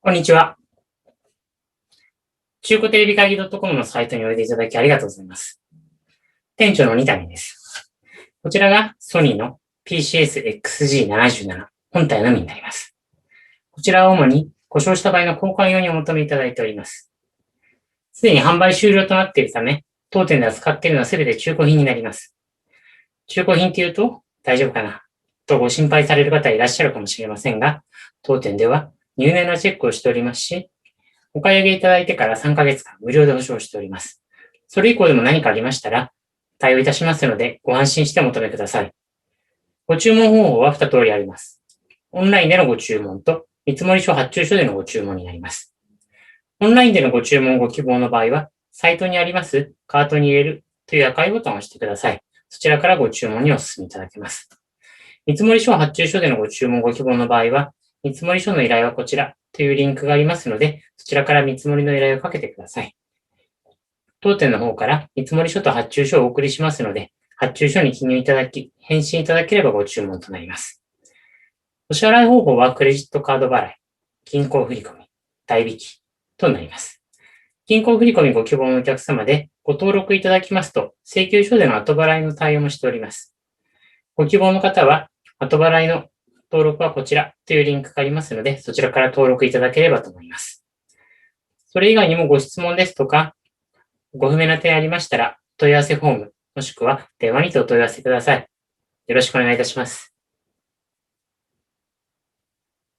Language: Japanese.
こんにちは。中古テレビ会議 .com のサイトにおいでいただきありがとうございます。店長の二谷です。こちらがソニーの PCS-XG77 本体のみになります。こちらは主に故障した場合の交換用にお求めいただいております。すでに販売終了となっているため、当店で扱っているのはすべて中古品になります。中古品って言うと大丈夫かなとご心配される方いらっしゃるかもしれませんが、当店では入念なチェックをしておりますし、お買い上げいただいてから3ヶ月間無料で保証しております。それ以降でも何かありましたら、対応いたしますので、ご安心してお求めください。ご注文方法は2通りあります。オンラインでのご注文と、見積書発注書でのご注文になります。オンラインでのご注文をご希望の場合は、サイトにありますカートに入れるという赤いボタンを押してください。そちらからご注文にお進みいただけます。見積書発注書でのご注文ご希望の場合は、見積書の依頼はこちらというリンクがありますので、そちらから見積もりの依頼をかけてください。当店の方から見積書と発注書をお送りしますので、発注書に記入いただき、返信いただければご注文となります。お支払い方法はクレジットカード払い、銀行振込、代引きとなります。銀行振込ご希望のお客様でご登録いただきますと、請求書での後払いの対応もしております。ご希望の方は、後払いの登録はこちらというリンクがありますので、そちらから登録いただければと思います。それ以外にもご質問ですとか、ご不明な点ありましたら、問い合わせフォーム、もしくは電話にてお問い合わせください。よろしくお願いいたします。